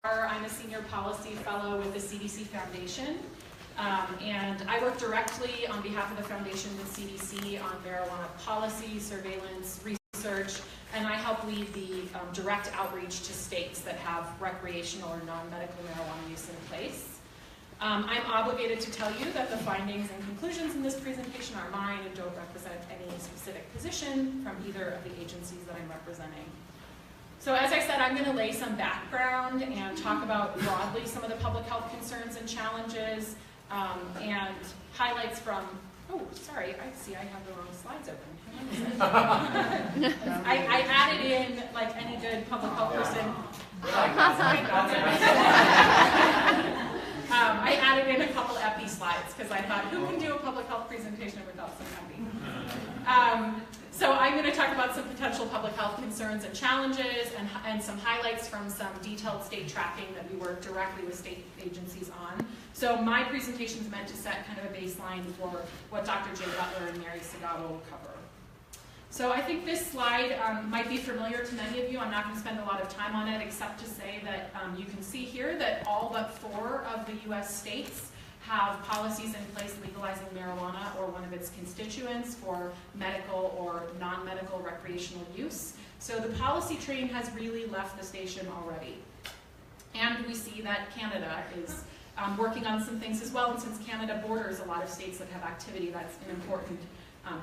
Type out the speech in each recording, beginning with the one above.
I'm a senior policy fellow with the CDC Foundation, and I work directly on behalf of the Foundation with CDC on marijuana policy, surveillance, research, and I help lead the direct outreach to states that have recreational or non-medical marijuana use in place. I'm obligated to tell you that the findings and conclusions in this presentation are mine and don't represent any specific position from either of the agencies that I'm representing. So as I said, I'm going to lay some background and talk about broadly some of the public health concerns and challenges and highlights from, oh, sorry, I see I have the wrong slides open. Hang on a second. I added in, like any good public health person, I added in a couple epi slides because I thought, who can do a public health presentation without some epi? So I'm going to talk about some potential public health concerns and challenges and some highlights from some detailed state tracking that we work directly with state agencies on. So my presentation is meant to set kind of a baseline for what Dr. J. Butler and Mary Segawa will cover. So I think this slide might be familiar to many of you. I'm not going to spend a lot of time on it except to say that you can see here that all but 4 of the US states have policies in place legalizing marijuana or one of its constituents for medical or non-medical recreational use. So the policy train has really left the station already. And we see that Canada is working on some things as well, and since Canada borders a lot of states that have activity, that's an important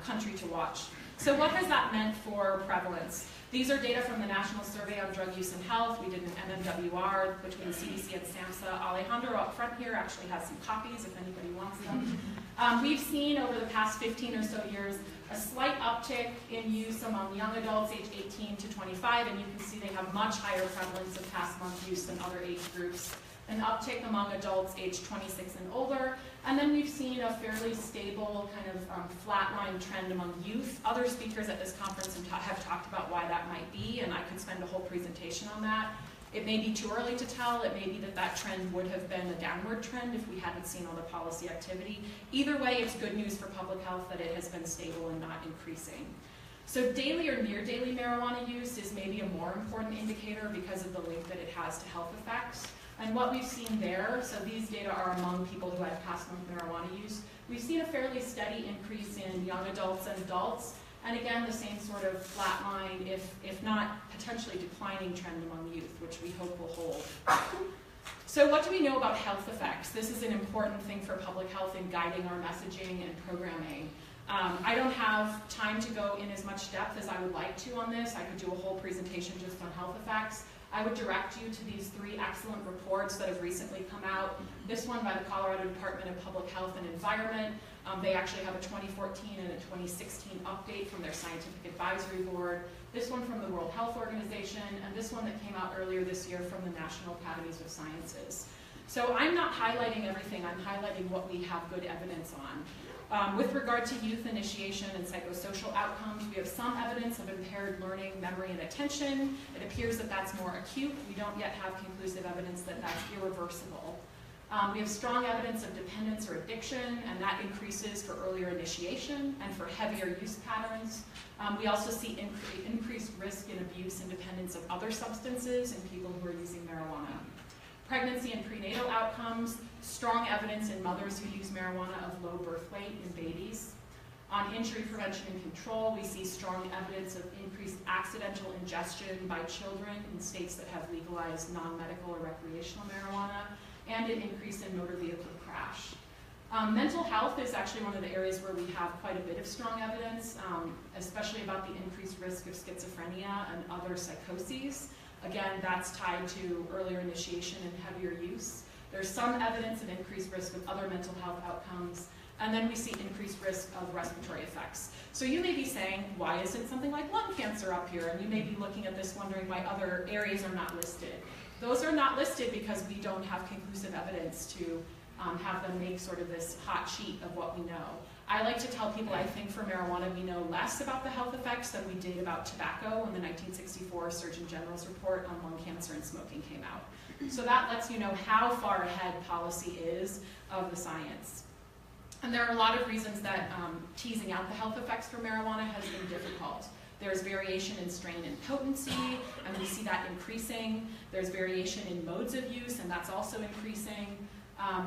country to watch. So what has that meant for prevalence? These are data from the National Survey on Drug Use and Health. We did an MMWR between CDC and SAMHSA. Alejandro up front here actually has some copies if anybody wants them. We've seen over the past 15 or so years a slight uptick in use among young adults aged 18 to 25, and you can see they have much higher prevalence of past month use than other age groups. An uptick among adults aged 26 and older, and then we've seen a fairly stable kind of flatline trend among youth. Other speakers at this conference have talked about why that might be, and I could spend a whole presentation on that. It may be too early to tell. It may be that that trend would have been a downward trend if we hadn't seen all the policy activity. Either way, it's good news for public health that it has been stable and not increasing. So daily or near daily marijuana use is maybe a more important indicator because of the link that it has to health effects. And what we've seen there, so these data are among people who had past month marijuana use, we've seen a fairly steady increase in young adults and adults, and again, the same sort of flat line, if not potentially declining trend among youth, which we hope will hold. So what do we know about health effects? This is an important thing for public health in guiding our messaging and programming. I don't have time to go in as much depth as I would like to on this. I could do a whole presentation just on health effects. I would direct you to these 3 excellent reports that have recently come out. This one by the Colorado Department of Public Health and Environment. They actually have a 2014 and a 2016 update from their Scientific Advisory Board. This one from the World Health Organization, and this one that came out earlier this year from the National Academies of Sciences. So I'm not highlighting everything, I'm highlighting what we have good evidence on. With regard to youth initiation and psychosocial outcomes, we have some evidence of impaired learning, memory, and attention. It appears that that's more acute. We don't yet have conclusive evidence that that's irreversible. We have strong evidence of dependence or addiction, and that increases for earlier initiation and for heavier use patterns. We also see increased risk in abuse and dependence of other substances in people who are using marijuana. Pregnancy and prenatal outcomes, strong evidence in mothers who use marijuana of low birth weight in babies. On injury prevention and control, we see strong evidence of increased accidental ingestion by children in states that have legalized non-medical or recreational marijuana, and an increase in motor vehicle crash. Mental health is actually one of the areas where we have quite a bit of strong evidence, especially about the increased risk of schizophrenia and other psychoses. Again, that's tied to earlier initiation and heavier use. There's some evidence of increased risk of other mental health outcomes, and then we see increased risk of respiratory effects. So you may be saying, why isn't something like lung cancer up here? And you may be looking at this wondering why other areas are not listed. Those are not listed because we don't have conclusive evidence to have them make sort of this hot sheet of what we know. I like to tell people I think for marijuana we know less about the health effects than we did about tobacco when the 1964 Surgeon General's report on lung cancer and smoking came out. So that lets you know how far ahead policy is of the science. And there are a lot of reasons that teasing out the health effects for marijuana has been difficult. There's variation in strain and potency, and we see that increasing. There's variation in modes of use, and that's also increasing.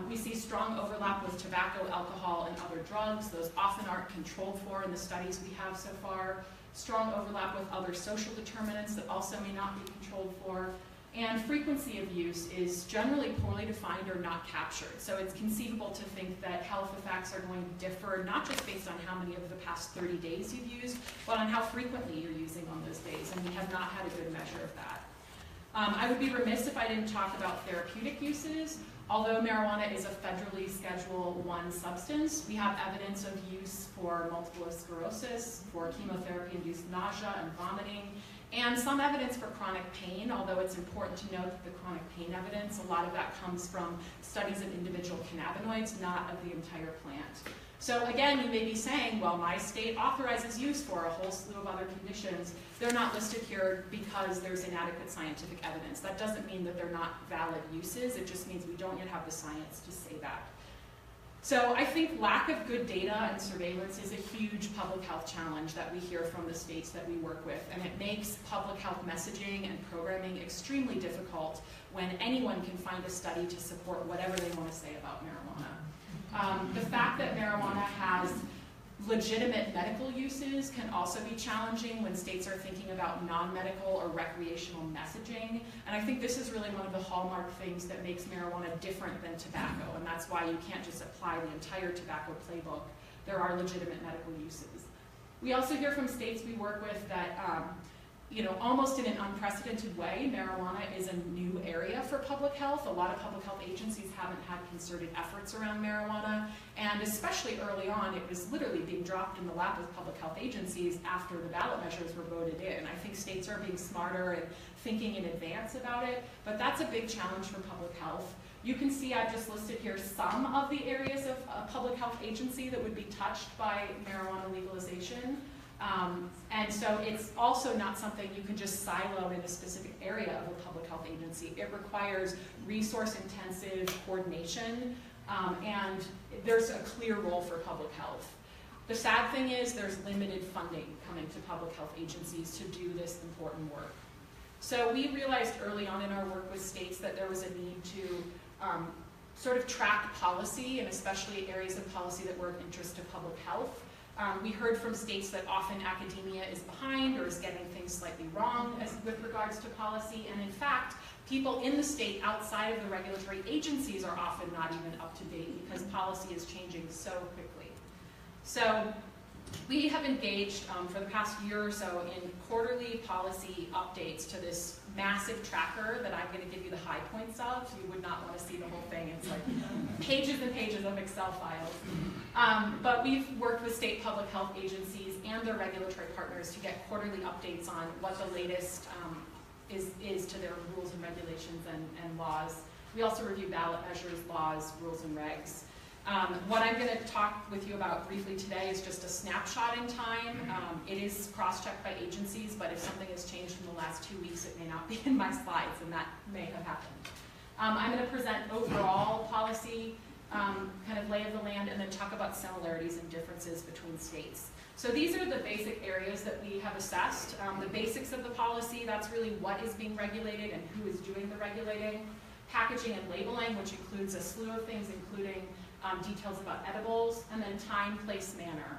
We see strong overlap with tobacco, alcohol, and other drugs. Those often aren't controlled for in the studies we have so far. Strong overlap with other social determinants that also may not be controlled for. And frequency of use is generally poorly defined or not captured. So it's conceivable to think that health effects are going to differ, not just based on how many of the past 30 days you've used, but on how frequently you're using on those days, and we have not had a good measure of that. I would be remiss if I didn't talk about therapeutic uses. Although marijuana is a federally Schedule I substance, we have evidence of use for multiple sclerosis, for chemotherapy-induced nausea and vomiting, and some evidence for chronic pain, although it's important to note that the chronic pain evidence, a lot of that comes from studies of individual cannabinoids, not of the entire plant. So again, you may be saying, well, my state authorizes use for a whole slew of other conditions. They're not listed here because there's inadequate scientific evidence. That doesn't mean that they're not valid uses. It just means we don't yet have the science to say that. So I think lack of good data and surveillance is a huge public health challenge that we hear from the states that we work with, and it makes public health messaging and programming extremely difficult when anyone can find a study to support whatever they want to say about marijuana. The fact that marijuana has legitimate medical uses can also be challenging when states are thinking about non-medical or recreational messaging. And I think this is really one of the hallmark things that makes marijuana different than tobacco, and that's why you can't just apply the entire tobacco playbook. There are legitimate medical uses. We also hear from states we work with that almost in an unprecedented way, marijuana is a new area for public health. A lot of public health agencies haven't had concerted efforts around marijuana, and especially early on, it was literally being dropped in the lap of public health agencies after the ballot measures were voted in. I think states are being smarter and thinking in advance about it, but that's a big challenge for public health. You can see I've just listed here some of the areas of a public health agency that would be touched by marijuana legalization. And so it's also not something you can just silo in a specific area of a public health agency. It requires resource-intensive coordination, and there's a clear role for public health. The sad thing is there's limited funding coming to public health agencies to do this important work. So we realized early on in our work with states that there was a need to sort of track policy, and especially areas of policy that were of interest to public health. We heard from states that often academia is behind or is getting things slightly wrong with regards to policy, and in fact, people in the state outside of the regulatory agencies are often not even up to date because policy is changing so quickly. So we have engaged for the past year or so in quarterly policy updates to this massive tracker that I'm going to give you the high points of. So you would not want to see the whole thing. It's like pages and pages of Excel files. But we've worked with state public health agencies and their regulatory partners to get quarterly updates on what the latest is to their rules and regulations and laws. We also review ballot measures, laws, rules, and regs. What I'm going to talk with you about briefly today is just a snapshot in time. It is cross-checked by agencies, but if something has changed in the last 2 weeks, it may not be in my slides, and that may have happened. I'm going to present overall policy, kind of lay of the land, and then talk about similarities and differences between states. So these are the basic areas that we have assessed. The basics of the policy, that's really what is being regulated and who is doing the regulating. Packaging and labeling, which includes a slew of things, including details about edibles, and then time, place, manner.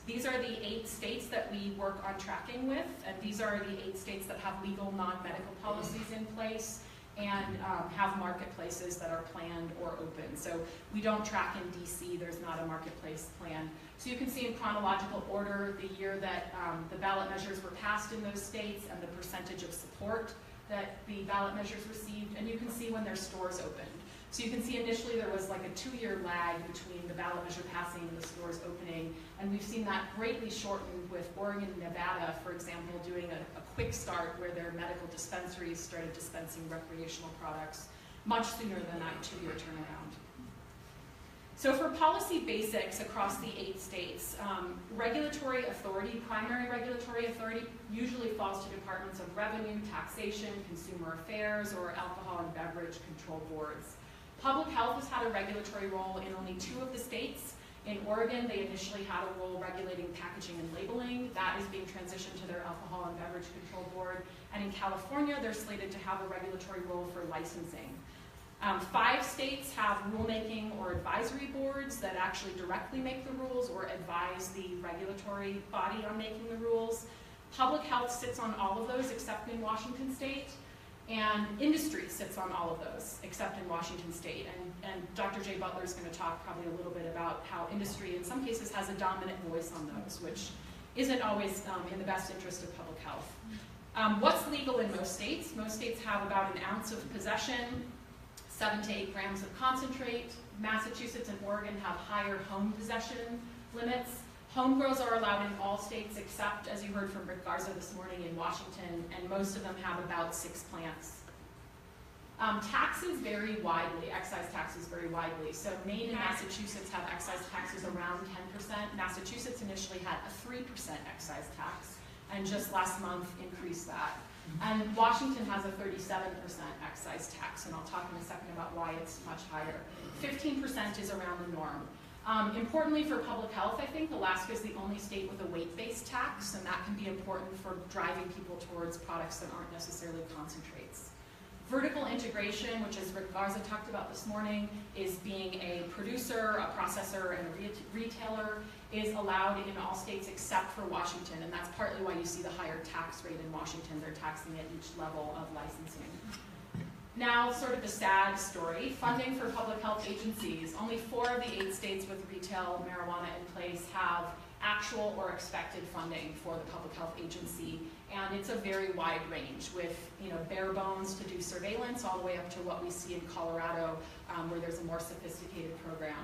These are the 8 states that we work on tracking with, and these are the 8 states that have legal non-medical policies in place and have marketplaces that are planned or open. So we don't track in DC, there's not a marketplace plan. So you can see in chronological order the year that the ballot measures were passed in those states and the percentage of support that the ballot measures received, and you can see when their stores opened. So you can see initially there was like a 2-year lag between the ballot measure passing and the stores opening, and we've seen that greatly shortened with Oregon and Nevada, for example, doing a quick start where their medical dispensaries started dispensing recreational products much sooner than that 2-year turnaround. So for policy basics across the 8 states, regulatory authority, primary regulatory authority, usually falls to departments of revenue, taxation, consumer affairs, or alcohol and beverage control boards. Public health has had a regulatory role in only 2 of the states, In Oregon, they initially had a rule regulating packaging and labeling. That is being transitioned to their Alcohol and Beverage Control Board. And in California, they're slated to have a regulatory role for licensing. 5 states have rulemaking or advisory boards that actually directly make the rules or advise the regulatory body on making the rules. Public health sits on all of those except in Washington state. And industry sits on all of those, except in Washington state. And Dr. Jay Butler is going to talk probably a little bit about how industry, in some cases, has a dominant voice on those, which isn't always in the best interest of public health. What's legal in most states? Most states have about an ounce of possession, 7 to 8 grams of concentrate. Massachusetts and Oregon have higher home possession limits. Home grows are allowed in all states except, as you heard from Rick Garza this morning, in Washington, and most of them have about 6 plants. Taxes vary widely, excise taxes vary widely. So Maine and Massachusetts have excise taxes around 10%. Massachusetts initially had a 3% excise tax, and just last month increased that. And Washington has a 37% excise tax, and I'll talk in a second about why it's much higher. 15% is around the norm. Importantly for public health, I think Alaska is the only state with a weight-based tax, and that can be important for driving people towards products that aren't necessarily concentrates. Vertical integration, which as Rick Garza talked about this morning, is being a producer, a processor, and a retailer, is allowed in all states except for Washington, and that's partly why you see the higher tax rate in Washington. They're taxing at each level of licensing. Now, sort of the sad story, funding for public health agencies. Only 4 of the 8 states with retail marijuana in place have actual or expected funding for the public health agency, and it's a very wide range with bare bones to do surveillance all the way up to what we see in Colorado where there's a more sophisticated program.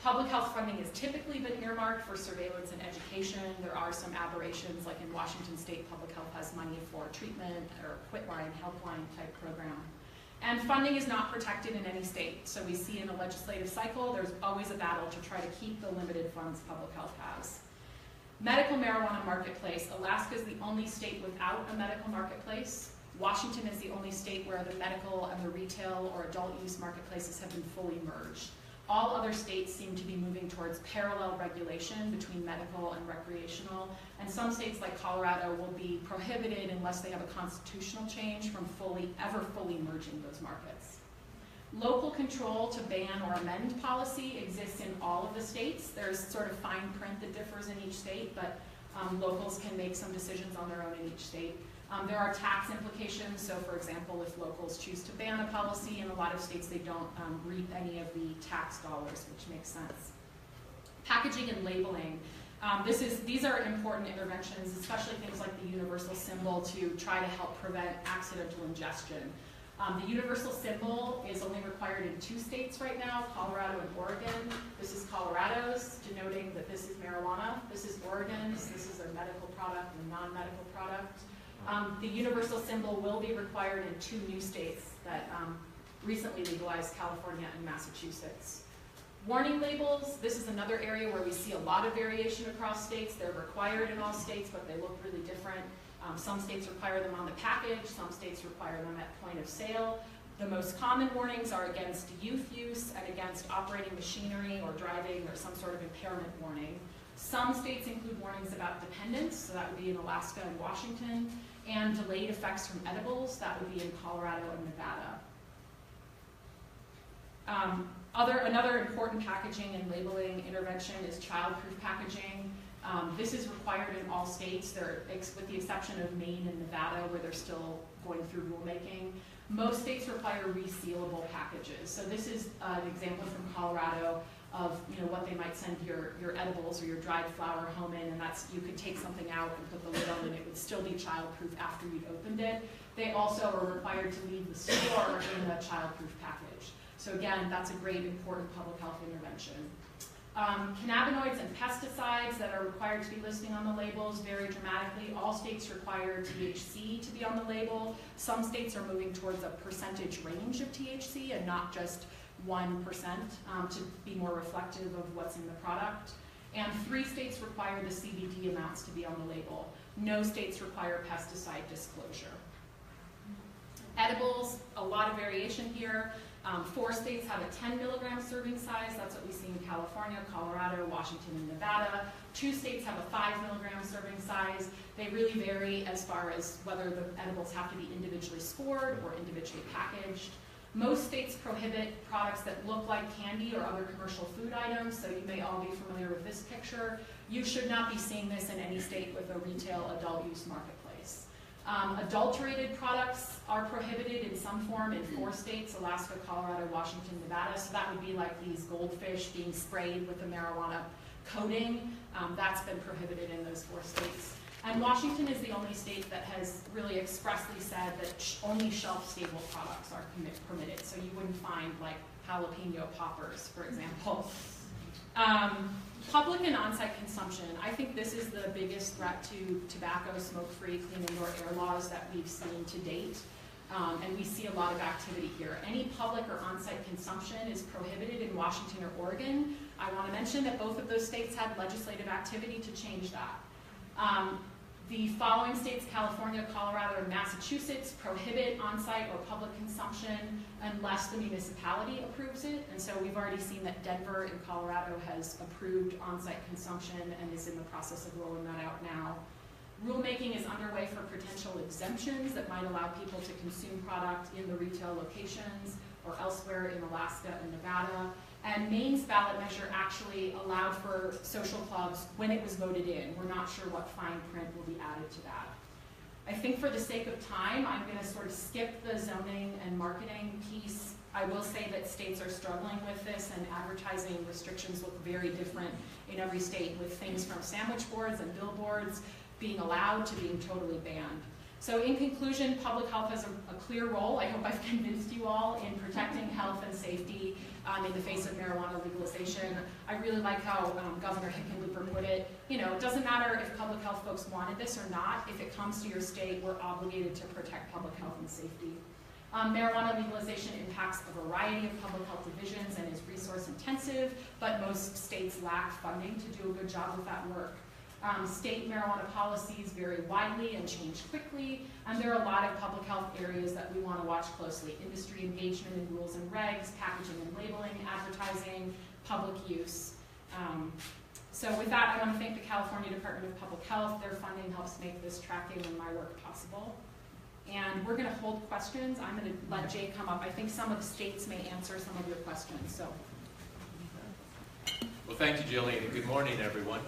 Public health funding has typically been earmarked for surveillance and education. There are some aberrations, like in Washington State, public health has money for treatment or quitline, helpline type program. And funding is not protected in any state. So we see in a legislative cycle, there's always a battle to try to keep the limited funds public health has. Medical marijuana marketplace. Alaska is the only state without a medical marketplace. Washington is the only state where the medical and the retail or adult use marketplaces have been fully merged. All other states seem to be moving towards parallel regulation between medical and recreational, and some states like Colorado will be prohibited unless they have a constitutional change from ever fully merging those markets. Local control to ban or amend policy exists in all of the states. There's sort of fine print that differs in each state, but locals can make some decisions on their own in each state. There are tax implications, so for example, if locals choose to ban a policy, in a lot of states they don't reap any of the tax dollars, which makes sense. Packaging and labeling. These are important interventions, especially things like the universal symbol to try to help prevent accidental ingestion. The universal symbol is only required in 2 states right now, Colorado and Oregon. This is Colorado's, denoting that this is marijuana. This is Oregon's, this is their medical product and non-medical product. The universal symbol will be required in 2 new states that recently legalized, California and Massachusetts. Warning labels, this is another area where we see a lot of variation across states. They're required in all states, but they look really different. Some states require them on the package, some states require them at point of sale. The most common warnings are against youth use and against operating machinery or driving or some sort of impairment warning. Some states include warnings about dependence, so that would be in Alaska and Washington, and delayed effects from edibles, that would be in Colorado and Nevada. Another important packaging and labeling intervention is childproof packaging. This is required in all states, with the exception of Maine and Nevada, where they're still going through rulemaking. Most states require resealable packages. So this is an example from Colorado of what they might send your edibles or your dried flower home in, and you could take something out and put the lid on, and it would still be childproof after you'd opened it. They also are required to leave the store in a childproof package. So again, that's a great important public health intervention. Cannabinoids and pesticides that are required to be listed on the labels vary dramatically. All states require THC to be on the label. Some states are moving towards a percentage range of THC and not just 1% to be more reflective of what's in the product. And 3 states require the CBD amounts to be on the label. No states require pesticide disclosure. Edibles, a lot of variation here. 4 states have a 10 milligram serving size. That's what we see in California, Colorado, Washington, and Nevada. 2 states have a 5 milligram serving size. They really vary as far as whether the edibles have to be individually scored or individually packaged. Most states prohibit products that look like candy or other commercial food items, so you may all be familiar with this picture. You should not be seeing this in any state with a retail adult use marketplace. Adulterated products are prohibited in some form in 4 states, Alaska, Colorado, Washington, Nevada. So that would be like these goldfish being sprayed with the marijuana coating. That's been prohibited in those 4 states. And Washington is the only state that has really expressly said that only shelf-stable products are permitted. So you wouldn't find like jalapeno poppers, for example. Public and on-site consumption. I think this is the biggest threat to tobacco, smoke-free, clean indoor air laws that we've seen to date. And we see a lot of activity here. Any public or on-site consumption is prohibited in Washington or Oregon. I want to mention that both of those states had legislative activity to change that. The following states, California, Colorado, and Massachusetts, prohibit on-site or public consumption unless the municipality approves it. And so we've already seen that Denver in Colorado has approved on-site consumption and is in the process of rolling that out now. Rulemaking is underway for potential exemptions that might allow people to consume product in the retail locations or elsewhere in Alaska and Nevada. And Maine's ballot measure actually allowed for social clubs when it was voted in. We're not sure what fine print will be added to that. I think for the sake of time, I'm going to sort of skip the zoning and marketing piece. I will say that states are struggling with this, and advertising restrictions look very different in every state, with things from sandwich boards and billboards being allowed to being totally banned. So in conclusion, public health has a clear role. I hope I've convinced you all in protecting health and safety in the face of marijuana legalization. I really like how Governor Hickenlooper put it. You know, it doesn't matter if public health folks wanted this or not. If it comes to your state, we're obligated to protect public health and safety. Marijuana legalization impacts a variety of public health divisions and is resource intensive, but most states lack funding to do a good job with that work. State marijuana policies vary widely and change quickly, and there are a lot of public health areas that we want to watch closely. Industry engagement in rules and regs, packaging and labeling, advertising, public use. So with that, I want to thank the California Department of Public Health. Their funding helps make this tracking and my work possible. And we're going to hold questions. I'm going to let Jay come up. I think some of the states may answer some of your questions. So. Well, thank you, Gillian, and good morning, everyone.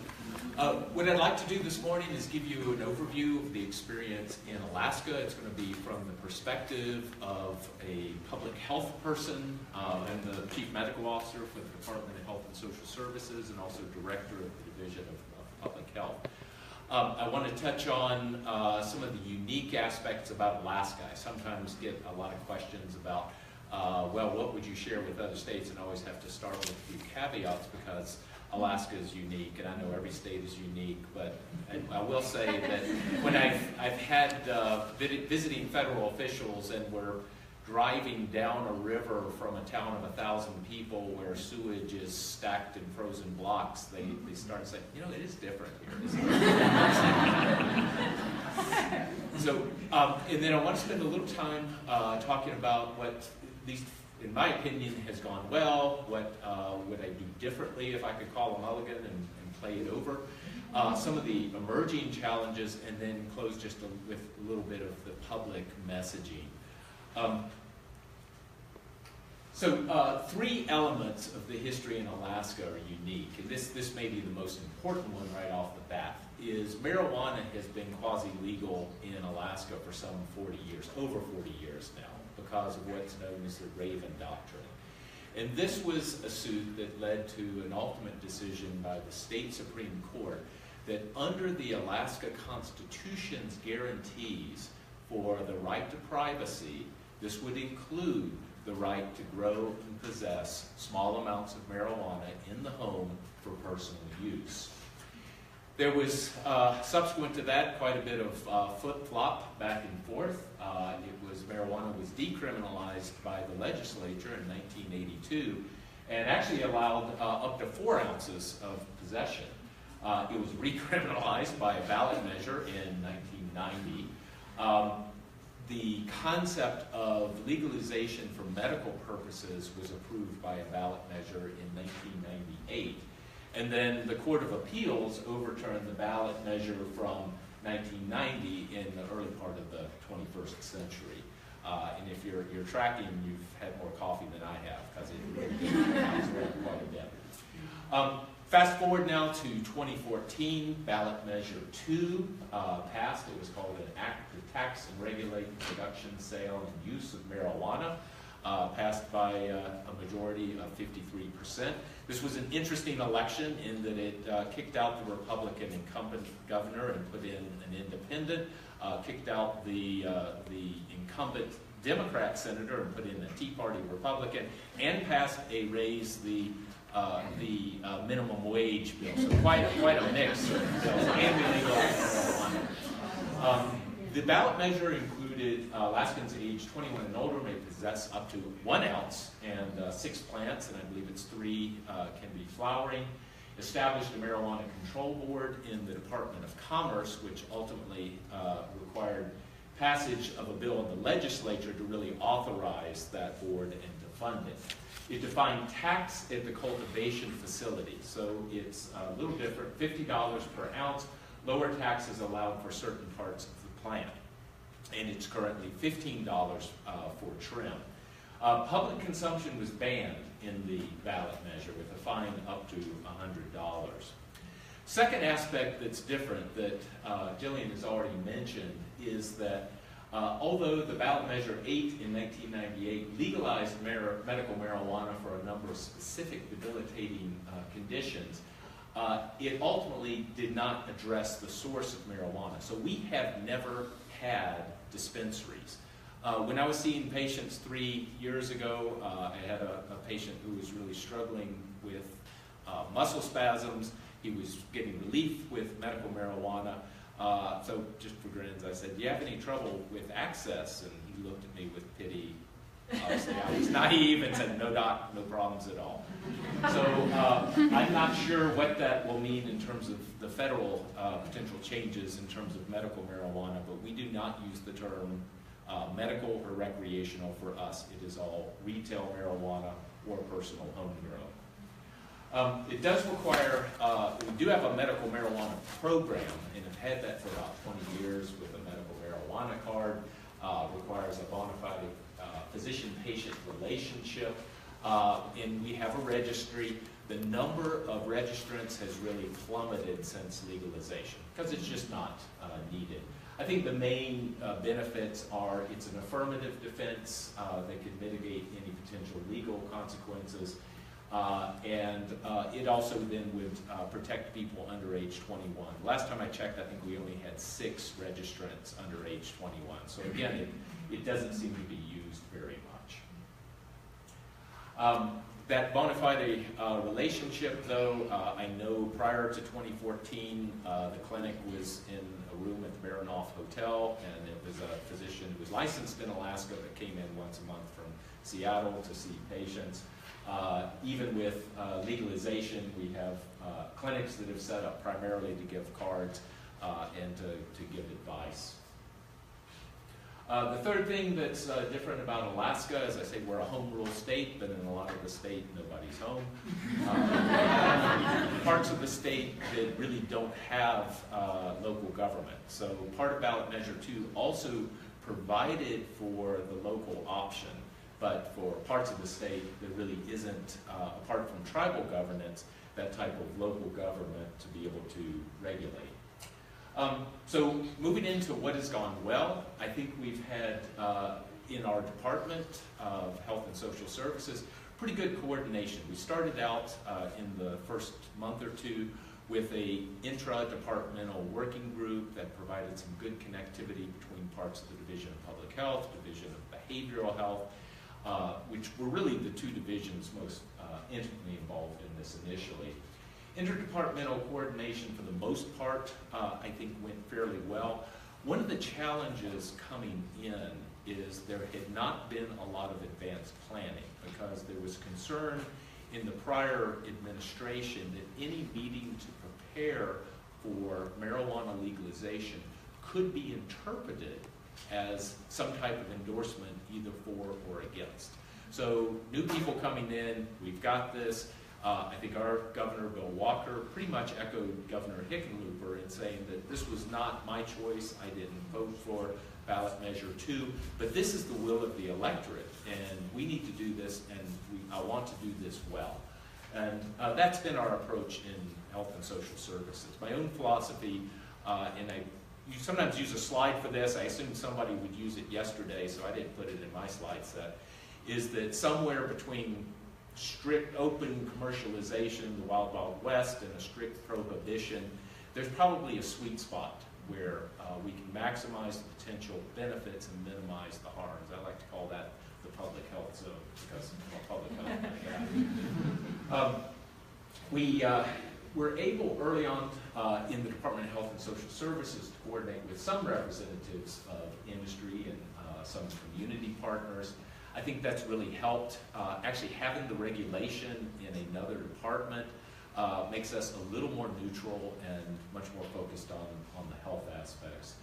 What I'd like to do this morning is give you an overview of the experience in Alaska. It's going to be from the perspective of a public health person and the chief medical officer for the Department of Health and Social Services, and also director of the Division of Public Health. I want to touch on some of the unique aspects about Alaska. I sometimes get a lot of questions about well, what would you share with other states? And I always have to start with a few caveats because Alaska is unique, and I know every state is unique, but I will say that when I've had visiting federal officials and we're driving down a river from a town of 1,000 people where sewage is stacked in frozen blocks, they start saying, you know, it is different here, isn't it? So, and then I want to spend a little time talking about what, at least in my opinion, has gone well, what would I do differently if I could call a mulligan and play it over, some of the emerging challenges, and then close just with a little bit of the public messaging. So 3 elements of the history in Alaska are unique, and this may be the most important one right off the bat, is marijuana has been quasi-legal in Alaska for some 40 years, over 40 years now, because of what's known as the Raven Doctrine. And this was a suit that led to an ultimate decision by the state Supreme Court that under the Alaska Constitution's guarantees for the right to privacy, this would include the right to grow and possess small amounts of marijuana in the home for personal use. There was, subsequent to that, quite a bit of flip-flop back and forth. Marijuana was decriminalized by the legislature in 1982 and actually allowed up to 4 ounces of possession. It was recriminalized by a ballot measure in 1990. the concept of legalization for medical purposes was approved by a ballot measure in 1998. And then the Court of Appeals overturned the ballot measure from 1990 in the early part of the 21st century. And if you're tracking, you've had more coffee than I have, because it really comes around quite a bit. Fast forward now to 2014, ballot measure 2 passed. It was called an Act to Tax and Regulate the Production, Sale, and Use of Marijuana, passed by a majority of 53%. This was an interesting election in that it kicked out the Republican incumbent governor and put in an independent, kicked out the incumbent Democrat senator and put in a Tea Party Republican, and passed a raise the minimum wage bill. So quite a mix of bills, and we legalized marijuana. The ballot measure included Alaskans aged 21 and older may possess up to 1 ounce and 6 plants, and I believe it's 3 can be flowering. Established a marijuana control board in the Department of Commerce, which ultimately required passage of a bill in the legislature to really authorize that board and to fund it. It defined tax at the cultivation facility, so it's a little different, $50 per ounce, lower taxes allowed for certain parts of the plant, and it's currently $15 for trim. Public consumption was banned in the ballot measure with a fine up to $100. Second aspect that's different that Gillian has already mentioned is that although the ballot measure 8 in 1998 legalized medical marijuana for a number of specific debilitating conditions, it ultimately did not address the source of marijuana. So we have never had dispensaries. When I was seeing patients 3 years ago, I had a patient who was really struggling with muscle spasms. He was getting relief with medical marijuana. So just for grins, I said, do you have any trouble with access? And he looked at me with pity. Obviously, I was naive and said, no doc, no problems at all. So I'm not sure what that will mean in terms of the federal potential changes in terms of medical marijuana, but we do not use the term medical or recreational for us. It is all retail marijuana or personal home grown. It does require, we do have a medical marijuana program, and have had that for about 20 years with a medical marijuana card. Requires a bona fide physician-patient relationship, and we have a registry. The number of registrants has really plummeted since legalization because it's just not needed. I think the main benefits are it's an affirmative defense that can mitigate any potential legal consequences. And it also then would protect people under age 21. Last time I checked, I think we only had 6 registrants under age 21. So again, it doesn't seem to be used very much. That bona fide relationship, though, I know prior to 2014, the clinic was in a room at the Baranoff Hotel, and it was a physician who was licensed in Alaska that came in once a month from Seattle to see patients. Even with legalization, we have clinics that have set up primarily to give cards and to give advice. The third thing that's different about Alaska, as I say, we're a home rule state, but in a lot of the state, nobody's home. Parts of the state that really don't have local government. So part of ballot measure 2 also provided for the local option. But for parts of the state, there really isn't, apart from tribal governance, that type of local government to be able to regulate. So moving into what has gone well, I think we've had, in our Department of Health and Social Services, pretty good coordination. We started out in the first month or 2 with a intra-departmental working group that provided some good connectivity between parts of the Division of Public Health, Division of Behavioral Health, which were really the 2 divisions most intimately involved in this initially. Interdepartmental coordination, for the most part, I think went fairly well. One of the challenges coming in is there had not been a lot of advanced planning because there was concern in the prior administration that any meeting to prepare for marijuana legalization could be interpreted as some type of endorsement either for or against. So new people coming in, we've got this. I think our Governor, Bill Walker, pretty much echoed Governor Hickenlooper in saying that this was not my choice. I didn't vote for ballot measure 2, but this is the will of the electorate, and we need to do this, and I want to do this well. And that's been our approach in health and social services. My own philosophy, and you sometimes use a slide for this. I assumed somebody would use it yesterday, so I didn't put it in my slide set, is that somewhere between strict open commercialization, the Wild Wild West, and a strict prohibition, there's probably a sweet spot where we can maximize the potential benefits and minimize the harms. I like to call that the public health zone, because public health. We were able early on in the Department of Health and Social Services to coordinate with some representatives of industry and some community partners. I think that's really helped. Actually, having the regulation in another department makes us a little more neutral and much more focused on the health aspects.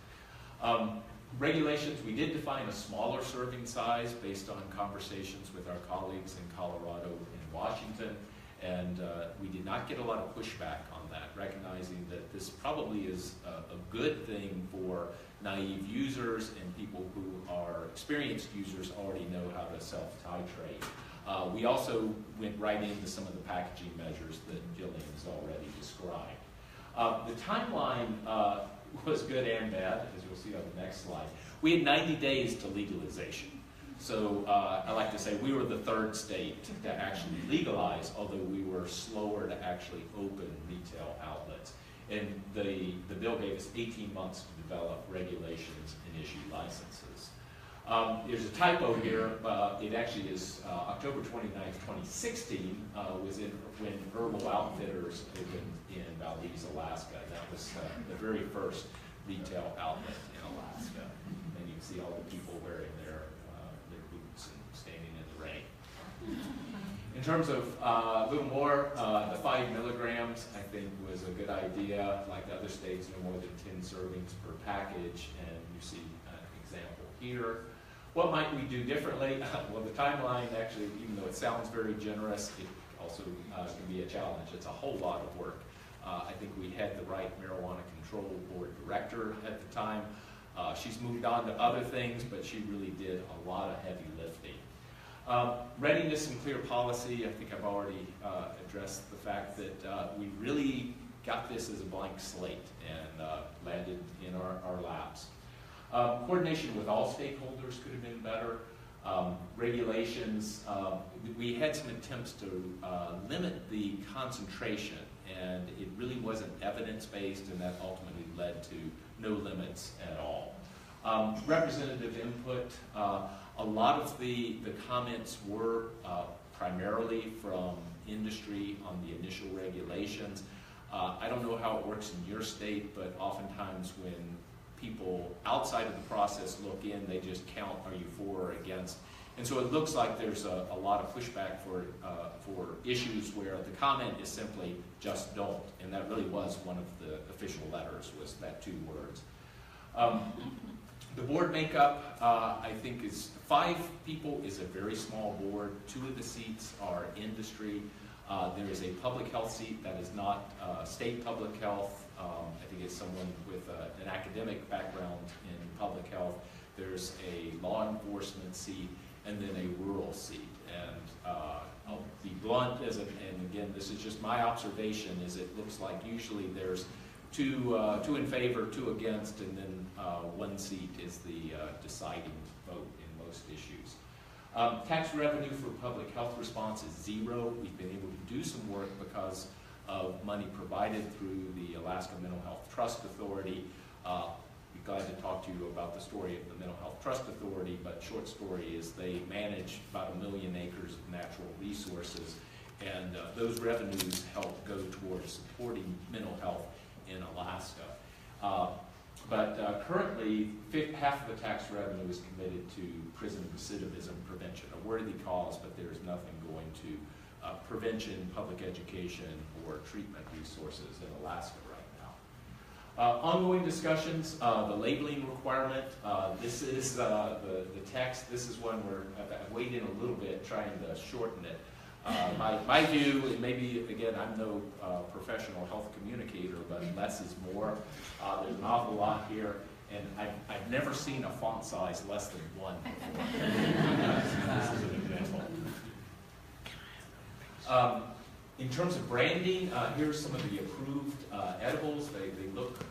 Regulations, we did define a smaller serving size based on conversations with our colleagues in Colorado and Washington, and we did not get a lot of pushback on that, recognizing that this probably is a good thing for naive users and people who are experienced users already know how to self-titrate. We also went right into some of the packaging measures that Gillian has already described. The timeline was good and bad, as you'll see on the next slide. We had 90 days to legalization. So I like to say we were the third state to actually legalize, although we were slower to actually open retail outlets. And the bill gave us 18 months to develop regulations and issue licenses. There's a typo here. It actually is October 29th, 2016 was when Herbal Outfitters opened in Valdez, Alaska. That was the very first retail outlet in Alaska. And you can see all the people wearing their boots and standing in the rain. In terms of a little more, the 5 milligrams I think was a good idea. Like other states, no more than 10 servings per package, and you see an example here. What might we do differently? Well, the timeline actually, even though it sounds very generous, it also can be a challenge. It's a whole lot of work. I think we had the right Marijuana Control Board director at the time. She's moved on to other things, but she really did a lot of heavy lifting. Readiness and clear policy, I think I've already addressed the fact that we really got this as a blank slate and landed in our laps. Coordination with all stakeholders could have been better. Regulations, we had some attempts to limit the concentration, and it really wasn't evidence-based, and that ultimately led to no limits at all. Representative input, a lot of the comments were primarily from industry on the initial regulations. I don't know how it works in your state, but oftentimes when people outside of the process look in, they just count, are you for or against? And so it looks like there's a lot of pushback for issues where the comment is simply just don't, and that really was one of the official letters, was that 2 words. The board makeup, I think, is 5 people is a very small board. 2 of the seats are industry. There is a public health seat that is not state public health. I think it's someone with an academic background in public health. There's a law enforcement seat, and then a rural seat. And I'll be blunt, and again, this is just my observation, is it looks like usually there's 2 in favor, 2 against, and then 1 seat is the deciding vote in most issues. Tax revenue for public health response is 0. We've been able to do some work because of money provided through the Alaska Mental Health Trust Authority. Be glad to talk to you about the story of the Mental Health Trust Authority, but short story is they manage about 1 million acres of natural resources, and those revenues help go towards supporting mental health in Alaska. But currently, half of the tax revenue is committed to prison recidivism prevention, a worthy cause, but there's nothing going to prevention, public education, or treatment resources in Alaska right Ongoing discussions, the labeling requirement. This is the text. This is one where I've weighed in a little bit trying to shorten it. My view, and maybe, again, I'm no professional health communicator, but less is more. There's an awful lot here, and I've never seen a font size less than 1 before. This is an example. In terms of branding, here's some of the approved edibles. They look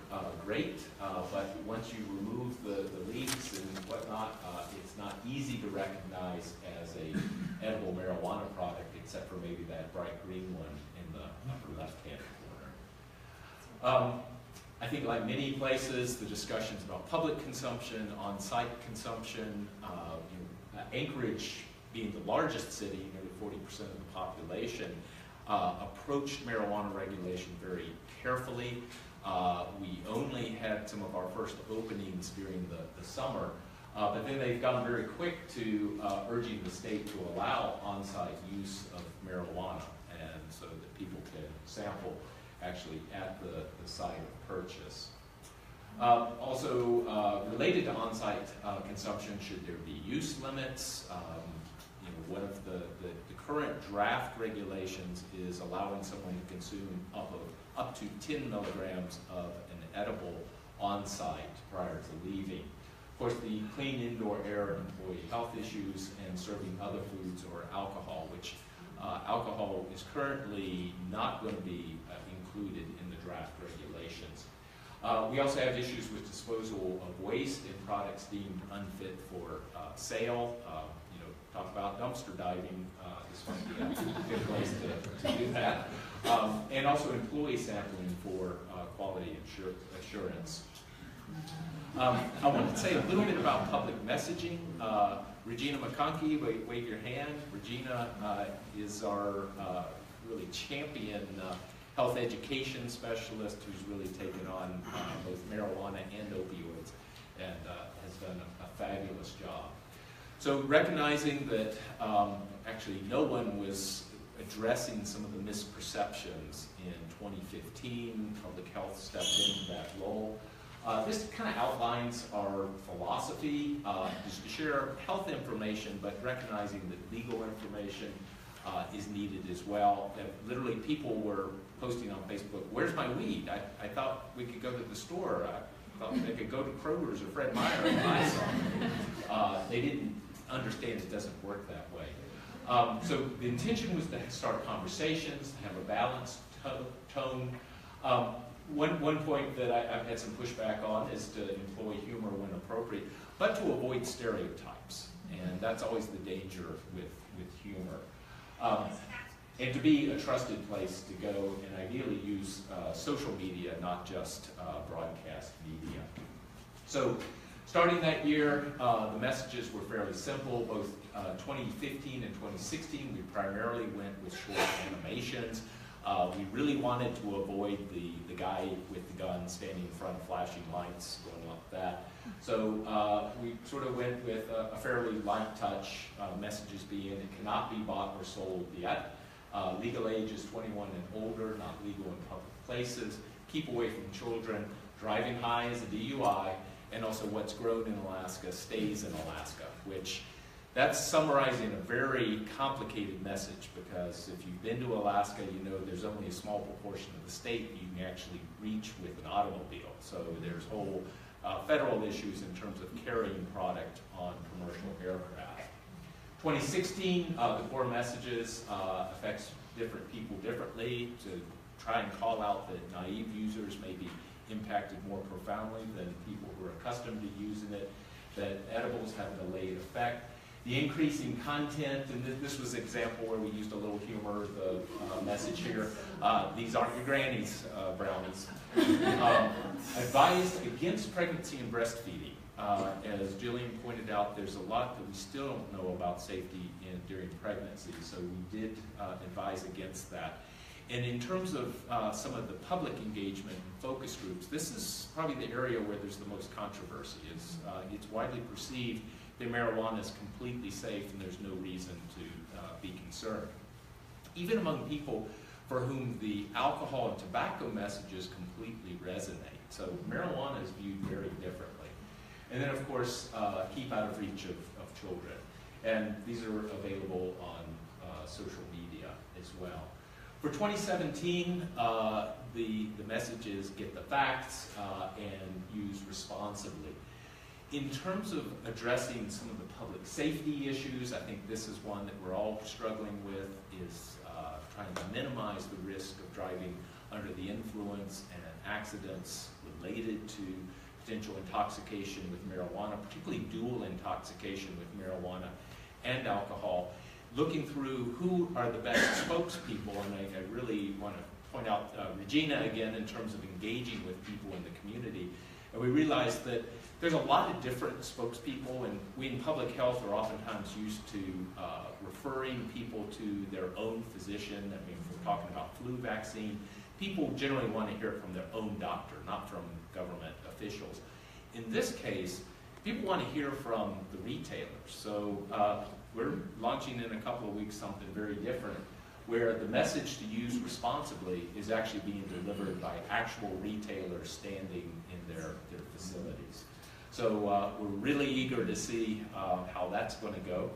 great, but once you remove the leaves and whatnot, it's not easy to recognize as a edible marijuana product, except for maybe that bright green one in the upper left-hand corner. I think like many places, the discussions about public consumption, on-site consumption, Anchorage being the largest city, nearly 40% of the population, approached marijuana regulation very carefully. We only had some of our first openings during the summer, but then they've gotten very quick to urging the state to allow on-site use of marijuana, and so that people can sample actually at the site of purchase. Also, related to on-site consumption, should there be use limits? One of the current draft regulations is allowing someone to consume up to 10 milligrams of an edible on-site prior to leaving. Of course, the clean indoor air and employee health issues and serving other foods or alcohol, which alcohol is currently not going to be included in the draft regulations. We also have issues with disposal of waste in products deemed unfit for sale. Talk about dumpster diving. This might be a good place to do that. And also employee sampling for quality assurance. I wanted to say a little bit about public messaging. Regina McConkey, wave your hand. Regina is our really champion health education specialist who's really taken on both marijuana and opioids and has done a fabulous job. So recognizing that actually no one was addressing some of the misperceptions in 2015, public health stepped into that role. This kind of outlines our philosophy, just to share health information, but recognizing that legal information is needed as well. That literally people were posting on Facebook, "Where's my weed? I thought we could go to the store. I thought they could go to Kroger's or Fred Meyer and buy some." They didn't understand it doesn't work that way. So the intention was to start conversations, to have a balanced tone. One point that I've had some pushback on is to employ humor when appropriate, but to avoid stereotypes. And that's always the danger with humor. And to be a trusted place to go and ideally use social media, not just broadcast media. So starting that year, the messages were fairly simple. Both 2015 and 2016, we primarily went with short animations. We really wanted to avoid the guy with the gun standing in front of flashing lights going like that. So we sort of went with a fairly light touch, messages being it cannot be bought or sold yet. Legal age is 21 and older, not legal in public places. Keep away from children. Driving high is a DUI. And also what's grown in Alaska stays in Alaska, which that's summarizing a very complicated message, because if you've been to Alaska, you know there's only a small proportion of the state you can actually reach with an automobile. So there's whole federal issues in terms of carrying product on commercial aircraft. 2016, the core messages affects different people differently, to try and call out that naive users may be impacted more profoundly than people who are accustomed to using it, that edibles have a delayed effect. The increasing content, and this was an example where we used a little humor, the message here, these aren't your granny's brownies. Advised against pregnancy and breastfeeding. As Gillian pointed out, there's a lot that we still don't know about safety during pregnancy, so we did advise against that. And in terms of some of the public engagement and focus groups, this is probably the area where there's the most controversy. It's widely perceived that marijuana is completely safe and there's no reason to be concerned. Even among people for whom the alcohol and tobacco messages completely resonate. So marijuana is viewed very differently. And then, of course, keep out of reach of children. And these are available on social media as well. For 2017, the message is get the facts and use responsibly. In terms of addressing some of the public safety issues, I think this is one that we're all struggling with, is trying to minimize the risk of driving under the influence and accidents related to potential intoxication with marijuana, particularly dual intoxication with marijuana and alcohol. Looking through who are the best spokespeople, and I really want to point out Regina again in terms of engaging with people in the community. And we realized that there's a lot of different spokespeople, and we in public health are oftentimes used to referring people to their own physician. I mean, if we're talking about flu vaccine, people generally want to hear it from their own doctor, not from government officials. In this case, people want to hear from the retailers. So we're launching in a couple of weeks something very different, where the message to use responsibly is actually being delivered by actual retailers standing in their facilities. So we're really eager to see how that's going to go.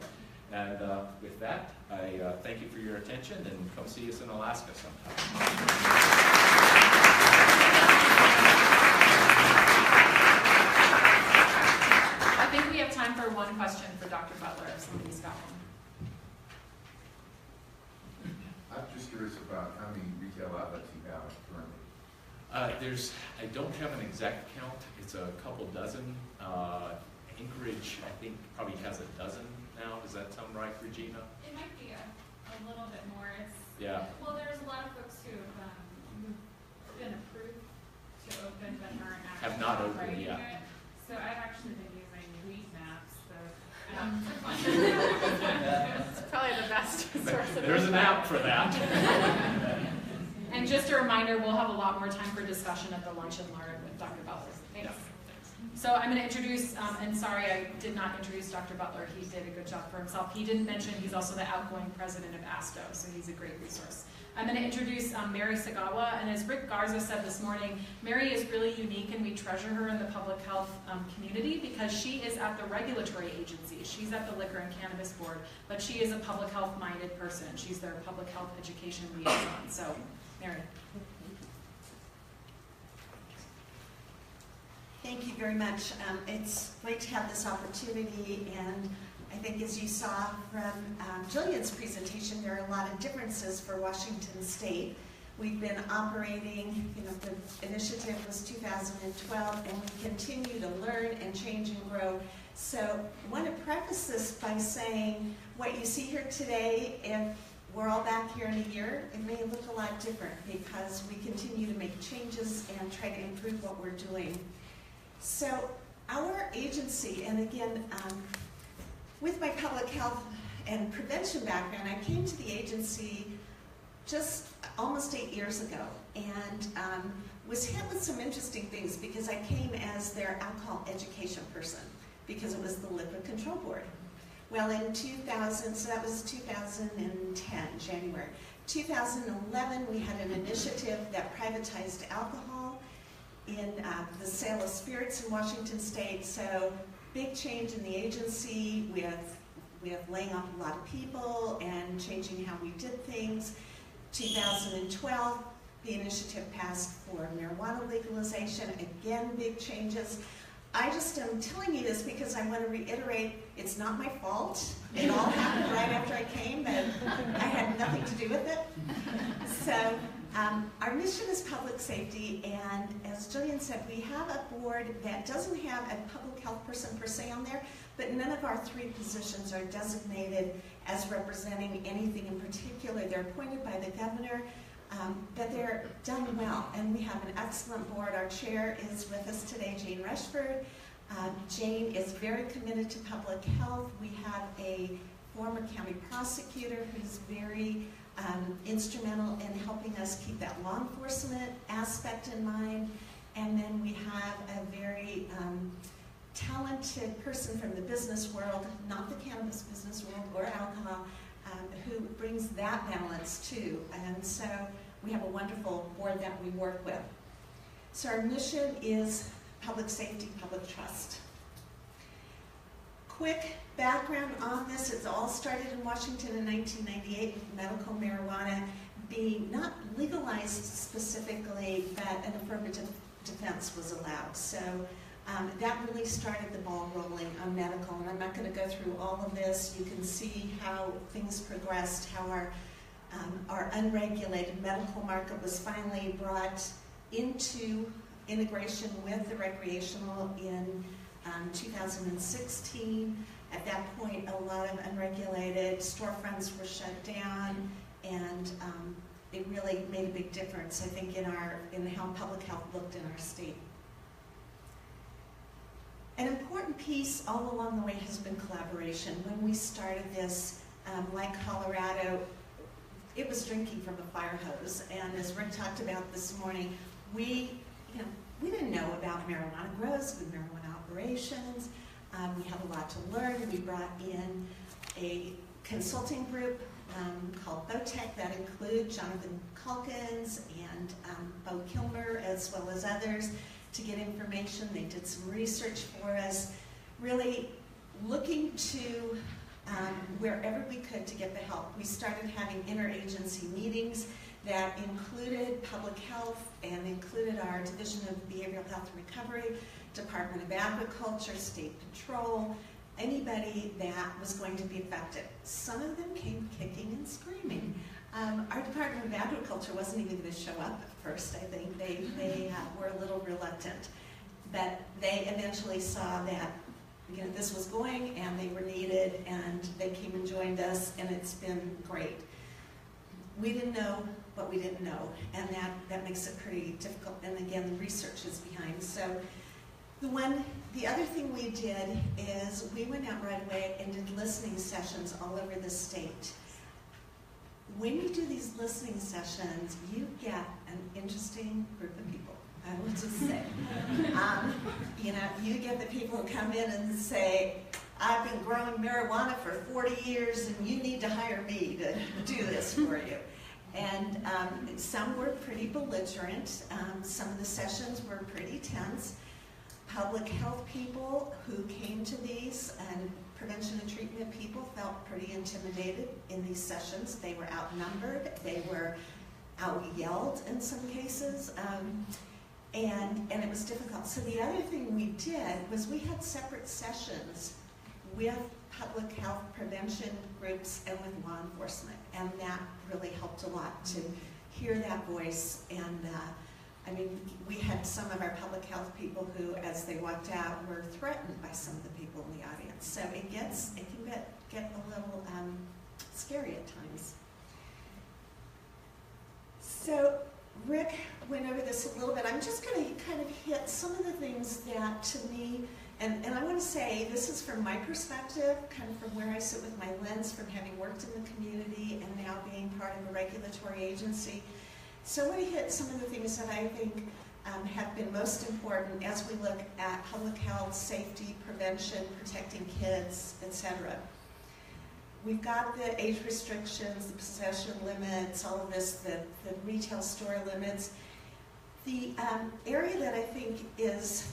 And with that, I thank you for your attention, and come see us in Alaska sometime. I think we have time for one question for Dr. Butler, if somebody's got one. I'm just curious about how many retail outlets you have currently. I don't have an exact count. It's a couple dozen. Anchorage, I think, probably has a dozen now. Does that sound right, Regina? It might be a little bit more. Yeah. Well, there's a lot of folks who've been approved to open but aren't actually Have not opened operating yet. it. So I've actually been using Wheat Maps. It's probably the best source of There's an app for that. And just a reminder, we'll have a lot more time for discussion at the lunch and learn with Dr. Butler. Thanks. Yeah. So I'm going to introduce, and sorry I did not introduce Dr. Butler. He did a good job for himself. He didn't mention he's also the outgoing president of ASTO, so he's a great resource. I'm going to introduce Mary Sagawa, and as Rick Garza said this morning, Mary is really unique, and we treasure her in the public health community because she is at the regulatory agency. She's at the Liquor and Cannabis Board, but she is a public health-minded person. She's their public health education liaison. So, Mary. Thank you very much. It's great to have this opportunity, and I think as you saw from Gillian's presentation, there are a lot of differences for Washington State. We've been operating, the initiative was 2012, and we continue to learn and change and grow. So I want to preface this by saying what you see here today, if we're all back here in a year, it may look a lot different because we continue to make changes and try to improve what we're doing. So our agency, and again, with my public health and prevention background, I came to the agency just almost 8 years ago, and was hit with some interesting things because I came as their alcohol education person because it was the Liquor Control Board. Well, in 2000, so that was 2010, January. 2011, we had an initiative that privatized alcohol in the sale of spirits in Washington State. So big change in the agency with laying off a lot of people and changing how we did things. 2012, the initiative passed for marijuana legalization. Again, big changes. I just am telling you this because I want to reiterate, it's not my fault. It all happened right after I came, and I had nothing to do with it. So our mission is public safety, and as Gillian said, we have a board that doesn't have a public health person per se on there, but none of our 3 positions are designated as representing anything in particular. They're appointed by the governor, but they're done well, and we have an excellent board. Our chair is with us today, Jane Rushford. Jane is very committed to public health. We have a former county prosecutor who's very instrumental in helping us keep that law enforcement aspect in mind. And then we have a very talented person from the business world, not the cannabis business world or alcohol, who brings that balance too. And so we have a wonderful board that we work with. So our mission is public safety, public trust. Quick background on this, it all started in Washington in 1998 with medical marijuana being not legalized specifically, but an affirmative defense was allowed. So that really started the ball rolling on medical, and I'm not going to go through all of this. You can see how things progressed, how our unregulated medical market was finally brought into integration with the recreational in 2016. At that point, a lot of unregulated storefronts were shut down, and it really made a big difference, I think, in how public health looked in our state. An important piece all along the way has been collaboration. When we started this, like Colorado, it was drinking from a fire hose, and as Rick talked about this morning, we didn't know about marijuana grows, with marijuana operations. We had a lot to learn. We brought in a consulting group called BOTEC that include Jonathan Calkins and Bo Kilmer, as well as others, to get information. They did some research for us, really looking to wherever we could to get the help. We started having interagency meetings that included public health and included our Division of Behavioral Health and Recovery, Department of Agriculture, State Patrol, anybody that was going to be affected. Some of them came kicking and screaming. Our Department of Agriculture wasn't even going to show up at first. I think they were a little reluctant, but they eventually saw that this was going and they were needed, and they came and joined us, and it's been great. We didn't know what we didn't know, and that makes it pretty difficult. And again, the research is behind. So the other thing we did is we went out right away and did listening sessions all over the state. When you do these listening sessions, you get an interesting group of people, I will just say. You get the people who come in and say, I've been growing marijuana for 40 years and you need to hire me to do this for you. And some were pretty belligerent. Some of the sessions were pretty tense. Public health people who came to these and prevention and treatment people felt pretty intimidated in these sessions. They were outnumbered. They were out-yelled in some cases. And it was difficult. So the other thing we did was we had separate sessions with public health prevention groups and with law enforcement. And that really helped a lot to hear that voice. And we had some of our public health people who, as they walked out, were threatened by some of the people in the audience. So it can get a little scary at times. So Rick went over this a little bit. I'm just going to kind of hit some of the things that, to me, and I want to say this is from my perspective, kind of from where I sit with my lens, from having worked in the community and now being part of a regulatory agency. So I want to hit some of the things that I think have been most important as we look at public health, safety, prevention, protecting kids, etc. We've got the age restrictions, the possession limits, all of this, the retail store limits. The area that I think is